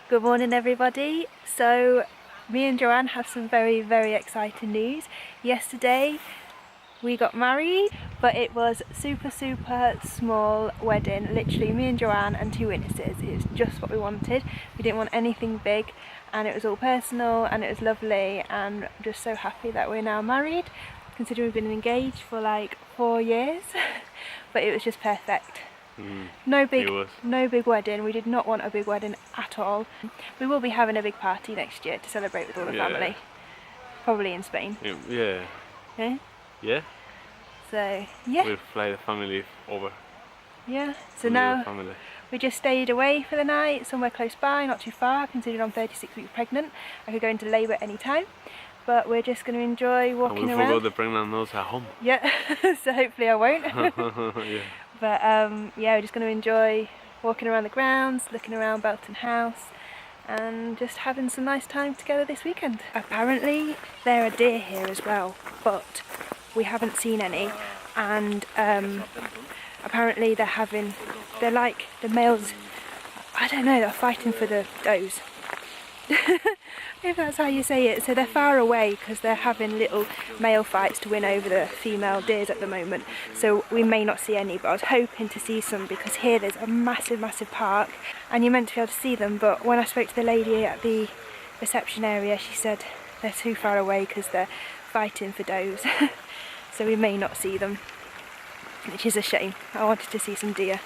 Good morning everybody. So me and Joanne have some very exciting news. Yesterday we got married, but it was super small wedding, literally me and Joanne and 2 witnesses. It was just what we wanted. We didn't want anything big, and it was all personal and it was lovely, and I'm just so happy that we're now married, considering we've been engaged for like 4 years. But it was just perfect. No big wedding. We did not want a big wedding at all. We will be having a big party next year to celebrate with all the family. Probably in Spain. Yeah. Yeah? So, yeah. We'll fly the family over. Yeah. So now we just stayed away for the night, somewhere close by, not too far, considering I'm 36 weeks pregnant. I could go into labour any time. But we're just going to enjoy walking around. And we forgot the pregnant nose at home. Yeah, so hopefully I won't. Yeah. But yeah, we're just going to enjoy walking around the grounds, looking around Belton House, and just having some nice time together this weekend. Apparently there are deer here as well, but we haven't seen any. And apparently they're like the males, I don't know, they're fighting for the does. If that's how you say it. So they're far away because they're having little male fights to win over the female deers at the moment, so we may not see any, but I was hoping to see some because here there's a massive park and you're meant to be able to see them, but when I spoke to the lady at the reception area, she said they're too far away because they're fighting for does. So we may not see them, which is a shame. I wanted to see some deer.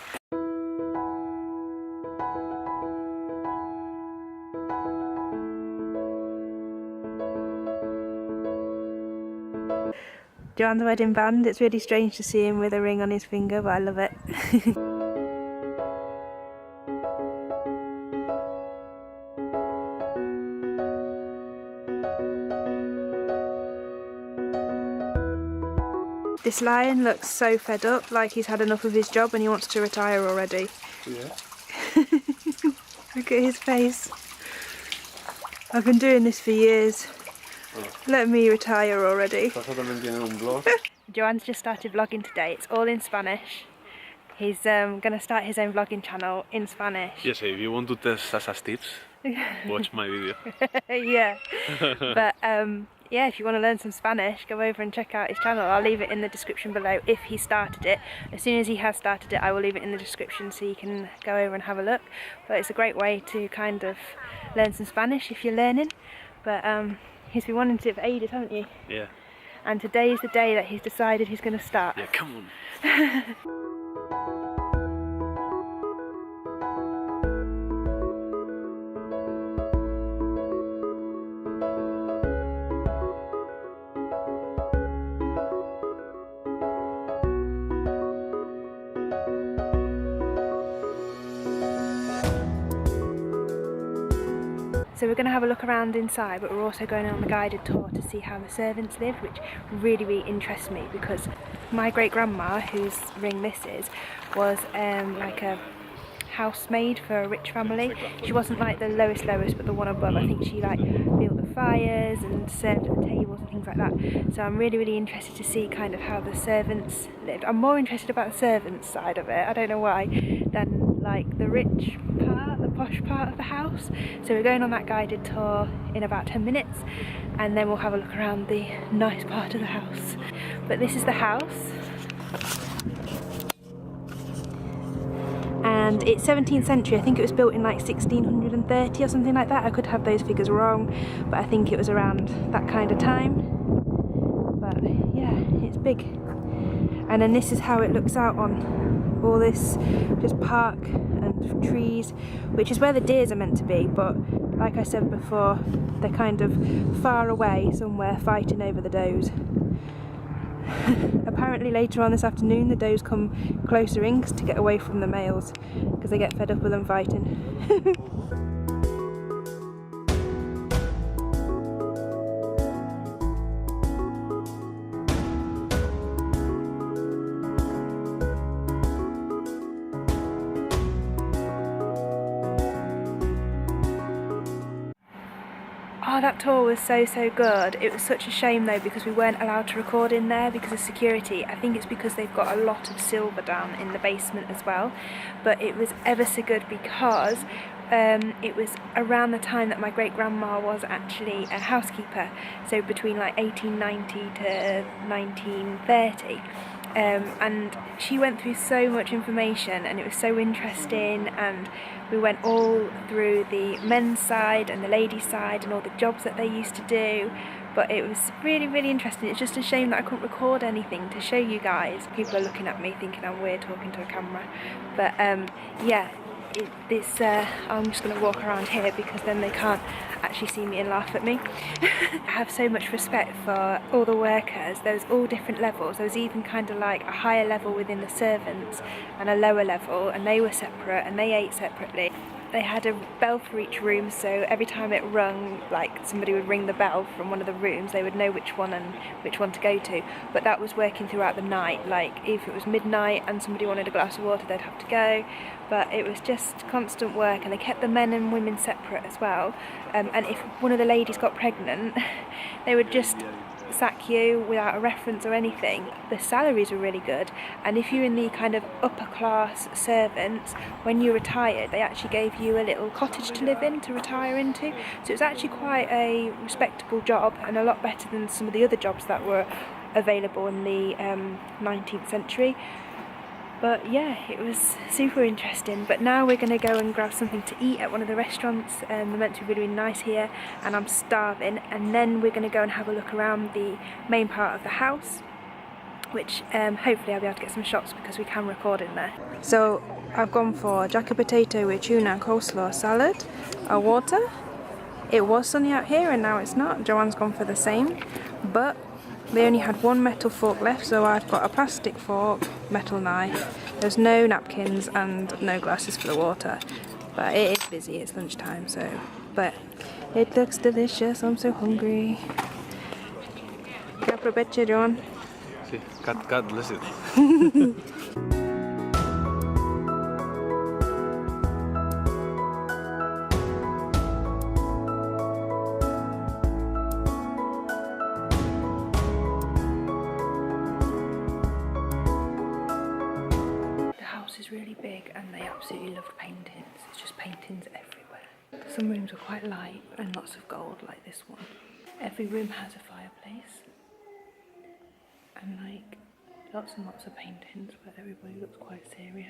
Joanne's wedding band. It's really strange to see him with a ring on his finger, but I love it. This lion looks so fed up, like he's had enough of his job and he wants to retire already. Yeah. Look at his face. I've been doing this for years. Let me retire already. Joanne's just started vlogging today. It's all in Spanish. He's going to start his own vlogging channel in Spanish. Yes, if you want to test Sasa's tips, watch my video. Yeah. But yeah, if you want to learn some Spanish, go over and check out his channel. I'll leave it in the description below if he started it. As soon as he has started it, I will leave it in the description so you can go over and have a look. But it's a great way to kind of learn some Spanish if you're learning. But he's been wanting to do it for ages, haven't you? Yeah. And today is the day that he's decided he's going to start. Yeah, come on. So we're going to have a look around inside, but we're also going on a guided tour to see how the servants live, which really interests me because my great-grandma, whose ring this is, was like a housemaid for a rich family. She wasn't like the lowest, but the one above. I think she like built the fires and served at the tables and things like that. So I'm really interested to see kind of how the servants lived. I'm more interested about the servants side of it, I don't know why, than like the rich part, the posh part of the house. So we're going on that guided tour in about 10 minutes and then we'll have a look around the nice part of the house. But this is the house. And it's 17th century. I think it was built in like 1630 or something like that. I could have those figures wrong, but I think it was around that kind of time. But yeah, it's big. And then this is how it looks out on all this just park and trees, which is where the deers are meant to be, but like I said before, they're kind of far away somewhere fighting over the does. Apparently later on this afternoon the does come closer in to get away from the males because they get fed up with them fighting. Oh, that tour was so good. It was such a shame though because we weren't allowed to record in there because of security. I think it's because they've got a lot of silver down in the basement as well. But it was ever so good because it was around the time that my great-grandma was actually a housekeeper, so between like 1890 to 1930. And she went through so much information and it was so interesting, and we went all through the men's side and the ladies' side and all the jobs that they used to do. But it was really, really interesting. It's just a shame that I couldn't record anything to show you guys. People are looking at me thinking I'm weird talking to a camera. But yeah, I'm just going to walk around here because then they can't actually see me and laugh at me. I have so much respect for all the workers. There's all different levels. There was even kind of like a higher level within the servants and a lower level, and they were separate and they ate separately. They had a bell for each room, so every time it rung, like somebody would ring the bell from one of the rooms, they would know which one and which one to go to. But that was working throughout the night. Like if it was midnight and somebody wanted a glass of water, they'd have to go. But it was just constant work, and they kept the men and women separate as well. And if one of the ladies got pregnant, they would just sack you without a reference or anything. The salaries were really good, and if you're in the kind of upper class servants, when you retired they actually gave you a little cottage to live in to retire into, so it was actually quite a respectable job and a lot better than some of the other jobs that were available in the 19th century. But yeah, it was super interesting. But now we're going to go and grab something to eat at one of the restaurants. They're meant to be really, really nice here, and I'm starving. And then we're going to go and have a look around the main part of the house, which hopefully I'll be able to get some shots because we can record in there. So I've gone for jacket potato with tuna, coleslaw, salad, a water. It was sunny out here and now it's not. Joanne's gone for the same, but they only had one metal fork left, so I've got a plastic fork, metal knife. There's no napkins and no glasses for the water. But it is busy, it's lunchtime, so... But it looks delicious, I'm so hungry. Can I provecho, John? Sí, God bless it. Is really big and they absolutely loved paintings. It's just paintings everywhere. Some rooms are quite light and lots of gold like this one. Every room has a fireplace and like lots and lots of paintings, but everybody looks quite serious.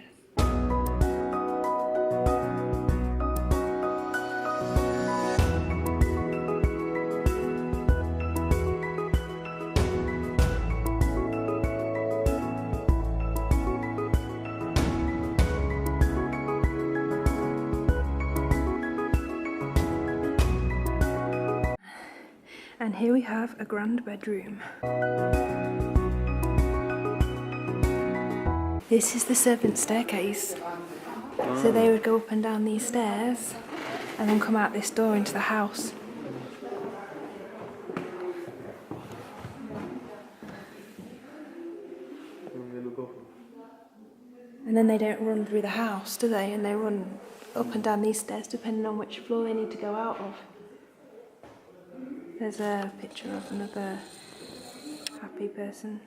And here we have a grand bedroom. This is the servants' staircase. So they would go up and down these stairs and then come out this door into the house. And then they don't run through the house, do they? And they run up and down these stairs depending on which floor they need to go out of. There's a picture of another happy person.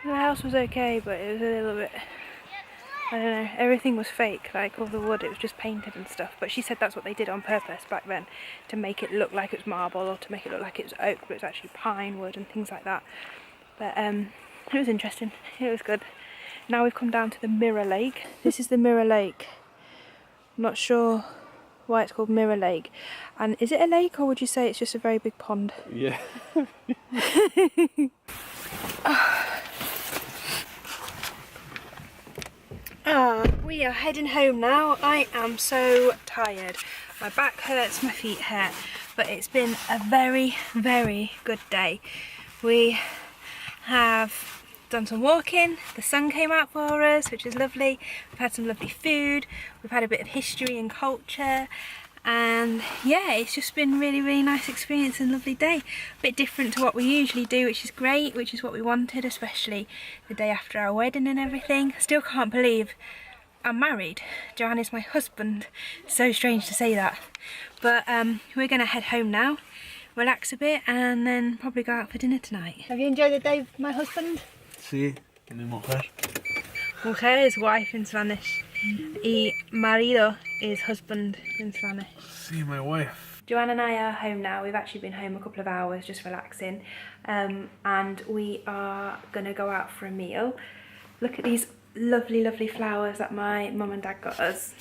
The house was okay, but it was a little bit, I don't know, everything was fake, like all the wood, it was just painted and stuff. But she said that's what they did on purpose back then, to make it look like it was marble or to make it look like it was oak, but it's actually pine wood and things like that. But it was interesting, it was good. Now we've come down to the Mirror Lake. This is the Mirror Lake. I'm not sure why it's called Mirror Lake. And is it a lake or would you say it's just a very big pond? Yeah. We are heading home now. I am so tired. My back hurts, my feet hurt, but it's been a very, very good day. We have done some walking, the sun came out for us, which is lovely. We've had some lovely food, we've had a bit of history and culture, And yeah, it's just been really nice experience and lovely day. A bit different to what we usually do, which is great, which is what we wanted, especially the day after our wedding and everything. I still can't believe I'm married. Joanne is my husband. So strange to say that. But we're gonna head home now, relax a bit, and then probably go out for dinner tonight. Have you enjoyed the day with my husband? Sí, mi mujer. Mujer is wife in Spanish. Y marido is husband in Spanish. Sí, my wife. Joanne and I are home now. We've actually been home a couple of hours just relaxing, and we are gonna go out for a meal. Look at these lovely flowers that my mum and dad got us.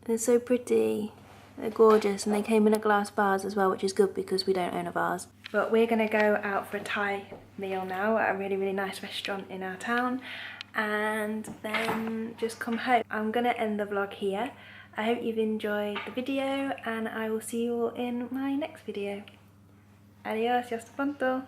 They're so pretty. They're gorgeous, and they came in a glass vase as well, which is good because we don't own a vase. But we're gonna go out for a Thai meal now at a really nice restaurant in our town, and then just come home. I'm gonna end the vlog here. I hope you've enjoyed the video, and I will see you all in my next video. Adios, hasta pronto.